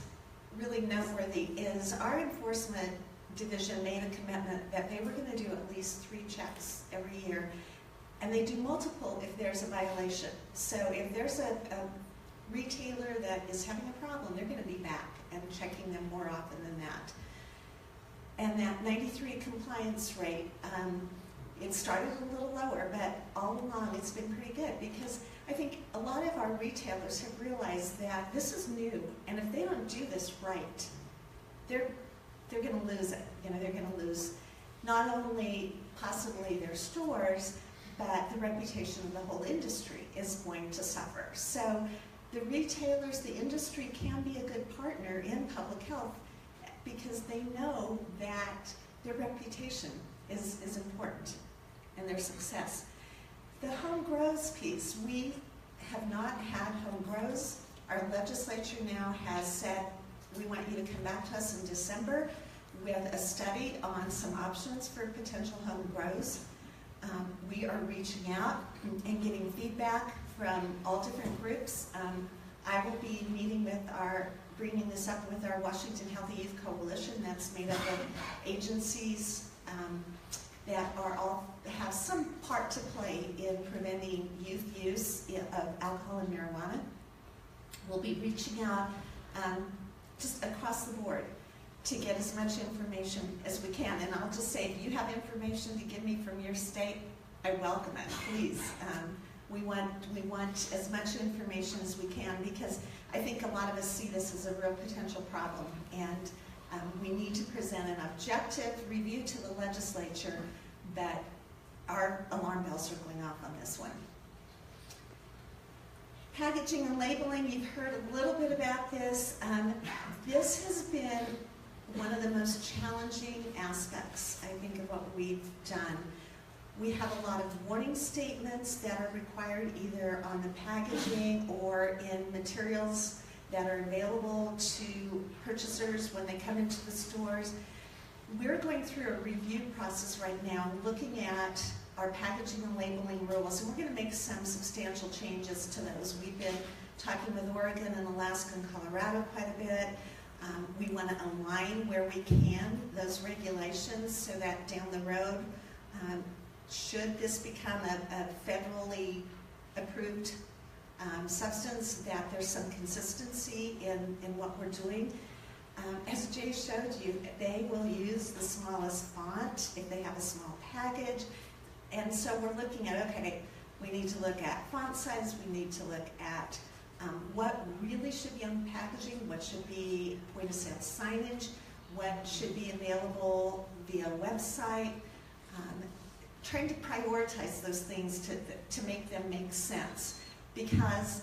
really noteworthy is our enforcement division made a commitment that they were going to do at least 3 checks every year. And they do multiple if there's a violation. So if there's a retailer that is having a problem, they're going to be back and checking them more often than that. And that 93 compliance rate, it started a little lower, but all along it's been pretty good, because I think a lot of our retailers have realized that this is new, and if they don't do this right, they're going to lose it. They're going to lose not only possibly their stores, but the reputation of the whole industry is going to suffer. So the retailers, the industry can be a good partner in public health because they know that their reputation is important and their success. The home grows piece, we have not had home grows. Our legislature now has said, we want you to come back to us in December with a study on some options for potential home grows. We are reaching out and getting feedback from all different groups. I will be meeting with bringing this up with our Washington Healthy Youth Coalition that's made up of agencies that have some part to play in preventing youth use of alcohol and marijuana. We'll be reaching out just across the board to get as much information as we can. And I'll just say, if you have information to give me from your state, I welcome it, please. We want as much information as we can, because I think a lot of us see this as a real potential problem, and we need to present an objective review to the legislature that our alarm bells are going off on this one. Packaging and labeling, you've heard a little bit about this. This has been one of the most challenging aspects, I think, of what we've done. We have a lot of warning statements that are required either on the packaging or in materials that are available to purchasers when they come into the stores. We're going through a review process right now, looking at our packaging and labeling rules, and we're going to make some substantial changes to those. We've been talking with Oregon and Alaska and Colorado quite a bit. We want to align where we can those regulations so that down the road, should this become a federally approved substance, that there's some consistency in what we're doing. As Jay showed you, they will use the smallest font if they have a small package. And so we're looking at, okay, we need to look at font size, we need to look at what really should be on the packaging, what should be point of sale signage, what should be available via website, trying to prioritize those things to make them make sense. Because,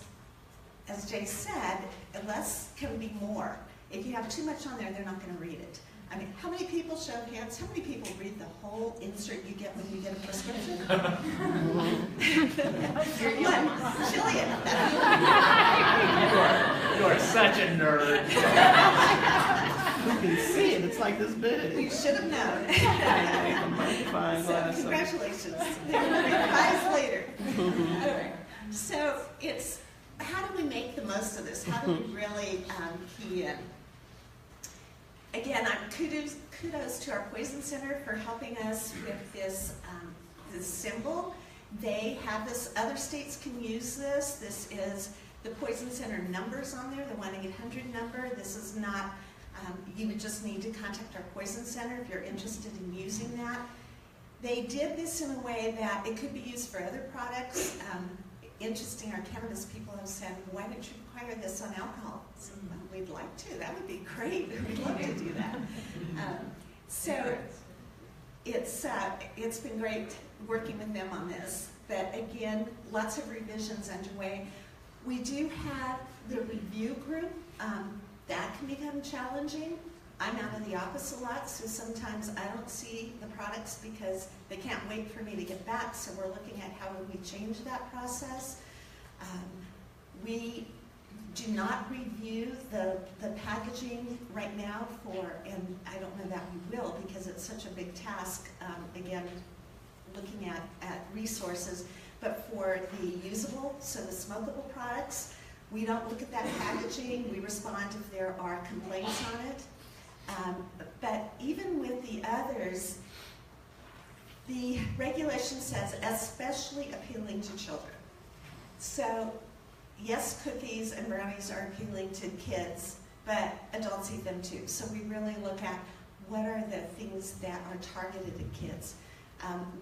as Jay said, less can be more. If you have too much on there, they're not going to read it. I mean, how many people, show of hands, how many people read the whole insert you get when you get a prescription? You're one. Gillian. You are such a nerd. You can see it. It's like this big. You should have known. So, congratulations. They will be prized later. Okay. So it's, how do we make the most of this? How do we really key in? Again, kudos to our Poison Center for helping us with this, this symbol. They have this, other states can use this. This is the Poison Center numbers on there, the 1-800 number. This is not, you would just need to contact our Poison Center if you're interested in using that. They did this in a way that it could be used for other products. Interesting, our cannabis people have said, why don't you require this on alcohol? So, well, we'd like to. That would be great. We'd love to do that. So it's been great working with them on this. But again, lots of revisions underway. We do have the review group. That can become challenging. I'm out of the office a lot, so sometimes I don't see the products because they can't wait for me to get back, so we're looking at how would we change that process. We do not review the packaging right now and I don't know that we will because it's such a big task, again, looking at resources, but for the usable, so the smokable products, we don't look at that packaging. We respond if there are complaints on it. But even with the others, the regulation says especially appealing to children. So yes, cookies and brownies are appealing to kids, but adults eat them too. So we really look at what are the things that are targeted at kids.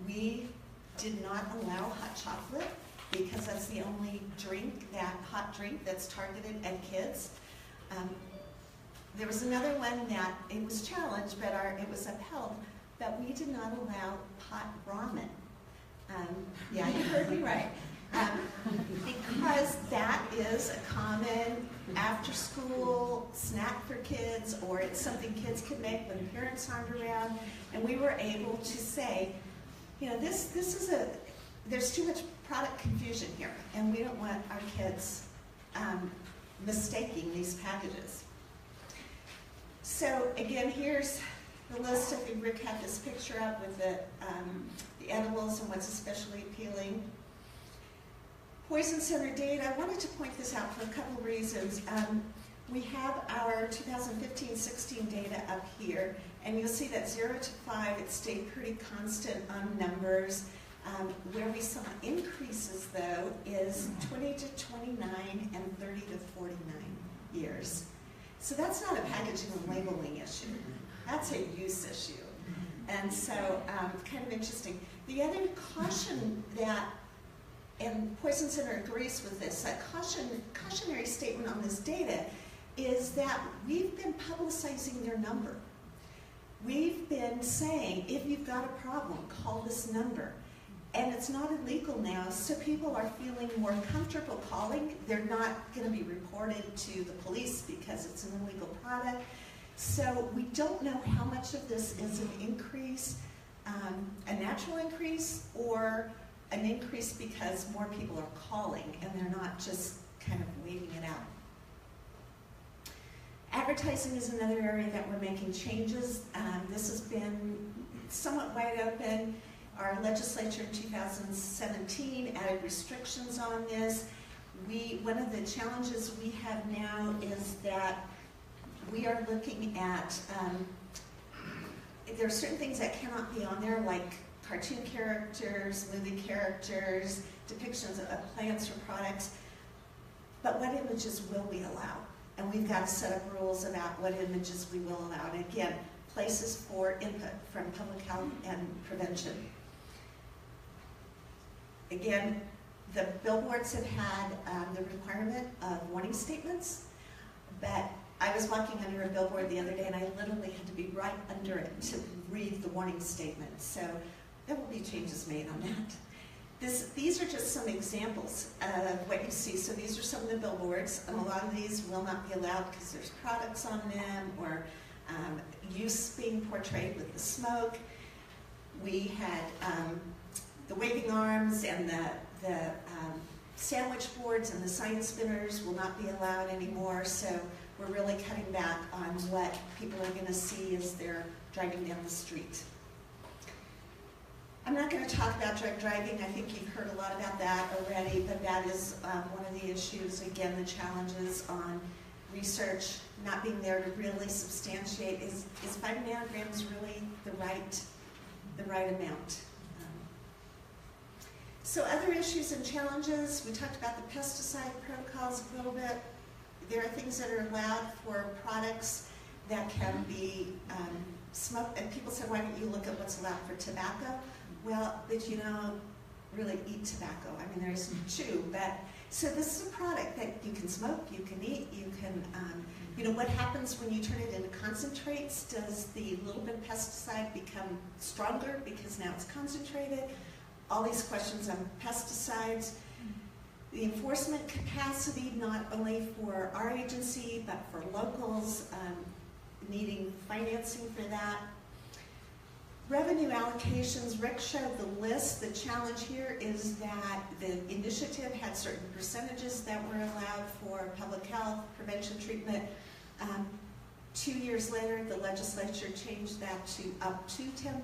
We did not allow hot chocolate because that's the only drink, that hot drink that's targeted at kids. There was another one that it was challenged, but it was upheld, but we did not allow hot ramen. Yeah, you heard me right. Because that is a common after-school snack for kids, or it's something kids can make when parents aren't around. And we were able to say, you know, this is there's too much product confusion here, and we don't want our kids mistaking these packages. So again, here's the list. I think Rick had this picture up with the edibles and what's especially appealing. Poison Center data, I wanted to point this out for a couple of reasons. We have our 2015-16 data up here, and you'll see that 0 to 5, it stayed pretty constant on numbers. Where we saw increases, though, is 20 to 29 and 30 to 49 years. So that's not a packaging and labeling issue. That's a use issue. And so, kind of interesting. The other caution that, and Poison Center agrees with this, a cautionary statement on this data is that we've been publicizing their number. We've been saying, if you've got a problem, call this number. And it's not illegal now, so people are feeling more comfortable calling. They're not going to be reported to the police because it's an illegal product. So we don't know how much of this is an increase, a natural increase, or an increase because more people are calling and they're not just kind of waiting it out. Advertising is another area that we're making changes. This has been somewhat wide open. Our legislature in 2017 added restrictions on this. One of the challenges we have now is that we are looking at, there are certain things that cannot be on there, like cartoon characters, movie characters, depictions of plants or products, but what images will we allow? And we've got to set up rules about what images we will allow. And again, places for input from public health and prevention. Again, the billboards have had the requirement of warning statements, but I was walking under a billboard the other day and I literally had to be right under it to read the warning statement. So there will be changes made on that. These are just some examples of what you see. So these are some of the billboards, and a lot of these will not be allowed because there's products on them or use being portrayed with the smoke. We had the waving arms and the sandwich boards and the sign spinners will not be allowed anymore, so we're really cutting back on what people are going to see as they're driving down the street. I'm not going to talk about drug driving. I think you've heard a lot about that already, but that is one of the issues. Again, the challenges on research not being there to really substantiate is 5 nanograms really the right amount. So other issues and challenges, we talked about the pesticide protocols a little bit. There are things that are allowed for products that can be smoked, and people said, why don't you look at what's allowed for tobacco? Well, but you don't really eat tobacco. I mean, there's chew, but, so this is a product that you can smoke, you can eat, you can, you know, what happens when you turn it into concentrates? Does the little bit of pesticide become stronger because now it's concentrated? All these questions on pesticides. The enforcement capacity, not only for our agency, but for locals, needing financing for that. Revenue allocations, Rick showed the list. The challenge here is that the initiative had certain percentages that were allowed for public health, prevention, treatment. 2 years later, the legislature changed that to up to 10%,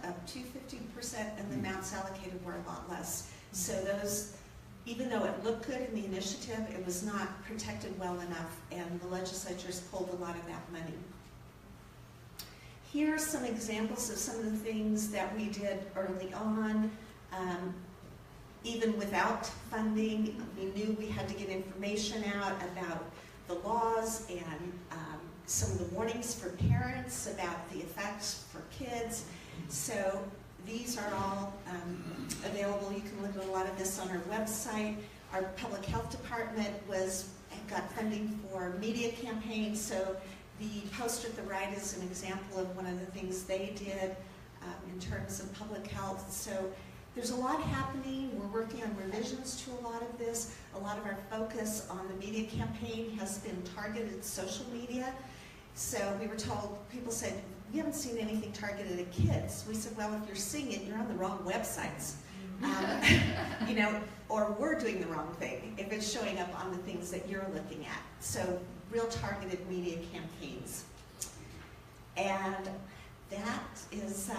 up to 15%, and the amounts allocated were a lot less. So those, even though it looked good in the initiative, it was not protected well enough, and the legislatures pulled a lot of that money. Here are some examples of some of the things that we did early on. Even without funding, we knew we had to get information out about the laws and some of the warnings for parents about the effects for kids. So these are all available. You can look at a lot of this on our website. Our public health department got funding for media campaigns. So the poster at the right is an example of one of the things they did in terms of public health. So there's a lot happening. We're working on revisions to a lot of this. A lot of our focus on the media campaign has been targeted social media. So we were told, people said, we haven't seen anything targeted at kids. We said, well, if you're seeing it, you're on the wrong websites. You know, or we're doing the wrong thing if it's showing up on the things that you're looking at. So real targeted media campaigns. And that is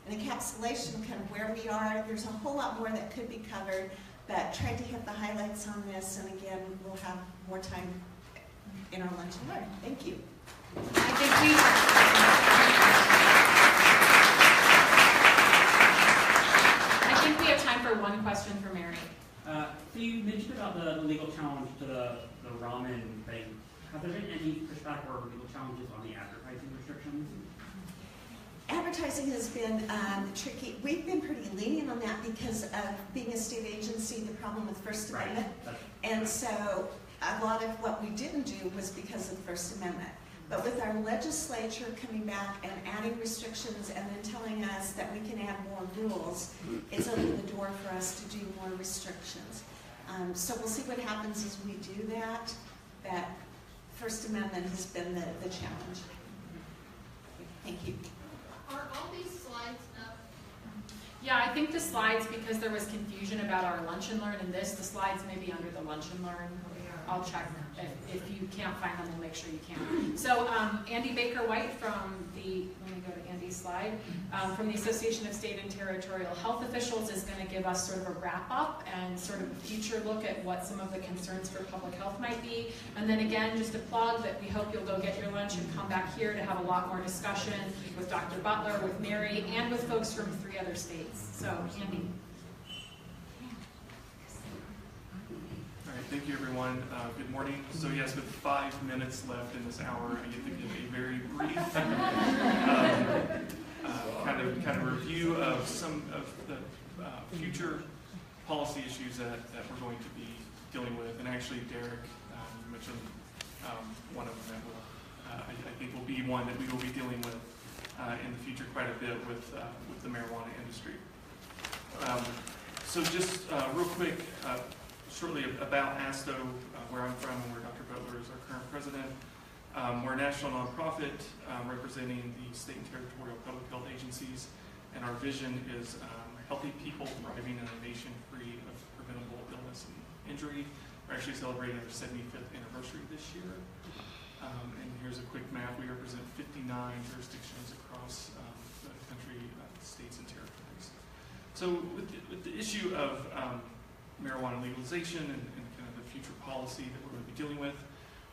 an encapsulation of kind of where we are. There's a whole lot more that could be covered, but tried to hit the highlights on this, and again, we'll have more time in our lunch and learn. Thank you. I think we have time for one question for Mary. So you mentioned about the legal challenge to the ramen thing. Have there been any pushback or legal challenges on the advertising restrictions? Advertising has been tricky. We've been pretty lenient on that because of being a state agency, the problem with First Amendment. And so a lot of what we didn't do was because of the First Amendment. But with our legislature coming back and adding restrictions and then telling us that we can add more rules, it's opened the door for us to do more restrictions. So we'll see what happens as we do that. That First Amendment has been the challenge. Thank you. Are all these slides up? Yeah, I think the slides, because there was confusion about our lunch and learn and this, the slides may be under the lunch and learn. I'll check. If you can't find them, we'll make sure you can. So Andy Baker-White from the, let me go to Andy's slide, from the Association of State and Territorial Health Officials is going to give us sort of a wrap up and sort of a future look at what some of the concerns for public health might be. And then again, just a plug that we hope you'll go get your lunch and come back here to have a lot more discussion with Dr. Butler, with Mary, and with folks from 3 other states. So Andy. Thank you, everyone. Good morning. So yes, with 5 minutes left in this hour, I get to give a very brief kind of review of some of the future policy issues that we're going to be dealing with. And actually, Derek, you mentioned one of them that will, I think will be one that we will be dealing with in the future quite a bit with the marijuana industry. So just real quick, shortly about ASTO, where I'm from and where Dr. Butler is our current president. We're a national nonprofit representing the state and territorial public health agencies, and our vision is healthy people thriving in a nation free of preventable illness and injury. We're actually celebrating our 75th anniversary this year. And here's a quick map. We represent 59 jurisdictions across the country, states and territories. So with the issue of marijuana legalization and kind of the future policy that we're going to be dealing with,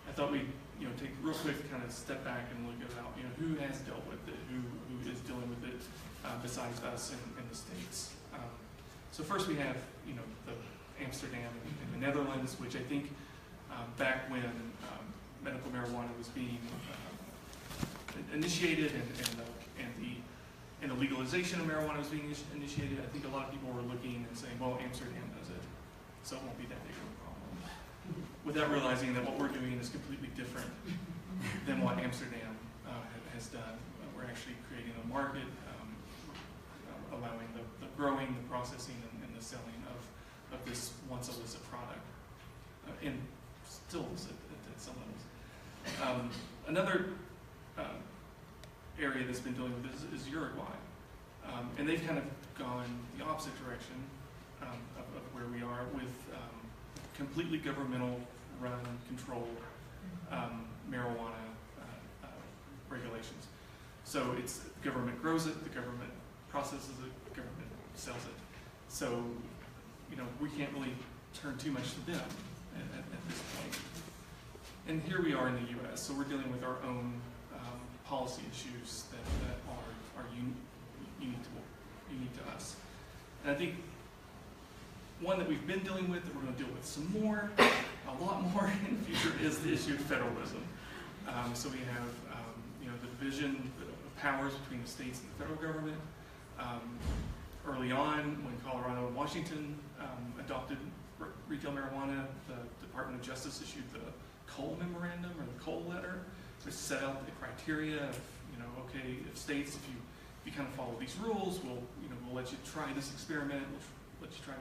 I thought we'd take a real quick kind of step back and look about who has dealt with it, who is dealing with it besides us in the states. So first we have the Amsterdam and the Netherlands, which I think back when medical marijuana was being initiated and the legalization of marijuana was being initiated, I think a lot of people were looking and saying, well, Amsterdam does it, so it won't be that big of a problem. Without realizing that what we're doing is completely different than what Amsterdam has done. We're actually creating a market, allowing the growing, the processing, and the selling of this once illicit product, and still illicit at some levels. Another area that's been dealing with this is Uruguay. And they've kind of gone the opposite direction of where we are with completely governmental run, controlled marijuana regulations. So it's the government grows it, the government processes it, the government sells it. So, we can't really turn too much to them at this point. And here we are in the U.S., so we're dealing with our own policy issues that are unique to us. And I think one that we've been dealing with, that we're going to deal with some more, a lot more in the future, is the issue of federalism. So we have the division of powers between the states and the federal government. Early on, when Colorado and Washington adopted retail marijuana, the Department of Justice issued the Cole Memorandum, or the Cole Letter, which set out the criteria of, okay, if states, if you kind of follow these rules, we'll let you try this experiment, we'll let you try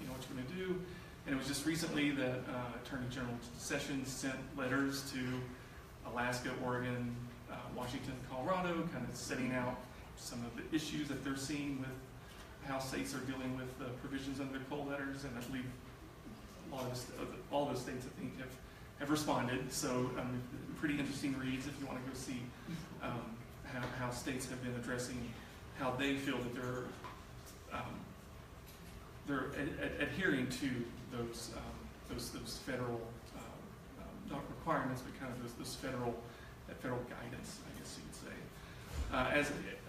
what you're going to do. And it was just recently that Attorney General Sessions sent letters to Alaska, Oregon, Washington, Colorado, kind of setting out some of the issues that they're seeing with how states are dealing with the provisions under the Cole letters, and I believe all those states, I think, have responded. So pretty interesting reads if you want to go see how states have been addressing how they feel that they're adhering to those federal not requirements, but kind of those federal guidance, I guess you could say.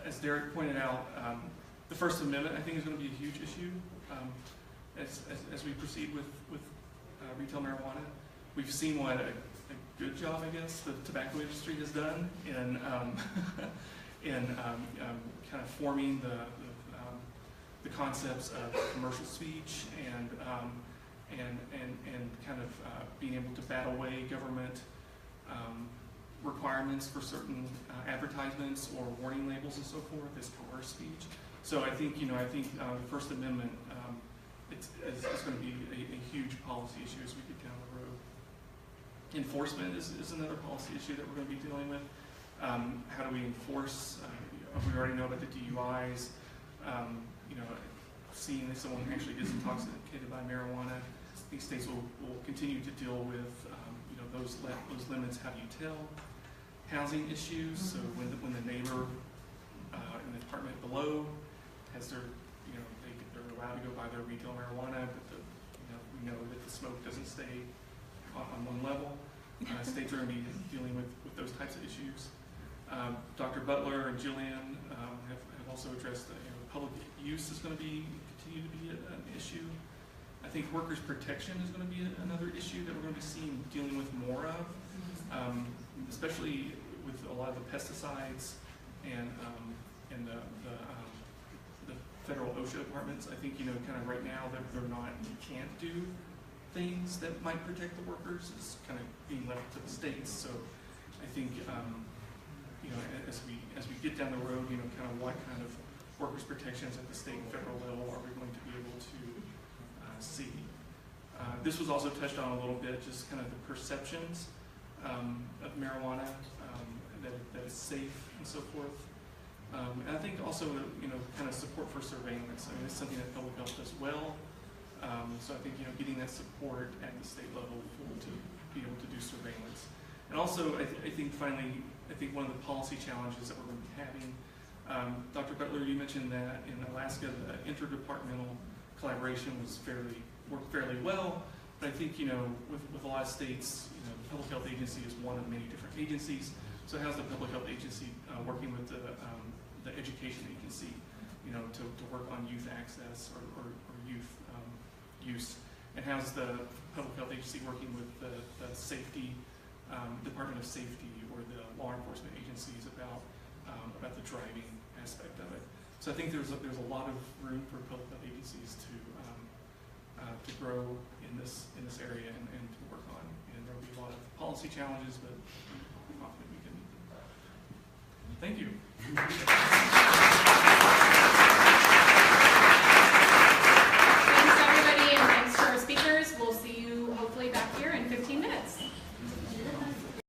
As Derek pointed out, the First Amendment I think is going to be a huge issue as we proceed with retail marijuana. We've seen what a good job, I guess, the tobacco industry has done in kind of forming the concepts of commercial speech and kind of being able to bat away government requirements for certain advertisements or warning labels and so forth as coerced speech. So I think the First Amendment it's going to be a huge policy issue as we get down the road. Enforcement is another policy issue that we're going to be dealing with. How do we enforce? We already know about the DUIs. Seeing that someone actually is intoxicated by marijuana, these states will continue to deal with those limits. How do you tell? Housing issues. So when the neighbor in the apartment below has their they're allowed to go buy their retail marijuana, but we know that the smoke doesn't stay on one level. States are going to be dealing with those types of issues. Dr. Butler and Gillian have also addressed that public use is going to continue to be an issue. I think workers' protection is going to be another issue that we're going to be dealing with more of, especially with a lot of the pesticides and the federal OSHA departments. I think kind of right now they're not, you can't do things that might protect the workers. It's kind of being left to the states. So I think as we get down the road, kind of what kind of workers' protections at the state and federal level are we going to be able to see? This was also touched on a little bit, just kind of the perceptions of marijuana, that it's safe and so forth. And I think also, kind of support for surveillance. I mean, it's something that public health does well. So I think, getting that support at the state level to be able to do surveillance. And also, I think finally, one of the policy challenges that we're going to be having, Dr. Butler, you mentioned that in Alaska, the interdepartmental collaboration worked fairly well. But I think, with a lot of states, the public health agency is one of many different agencies. So how's the public health agency working with the education agency, to work on youth access or youth use? And how's the public health agency working with the safety, Department of Safety or the law enforcement agencies about the driving aspect of it? So I think there's a lot of room for public health agencies to grow in this area and to work on. And there'll be a lot of policy challenges, but I'm confident we can. Thank you.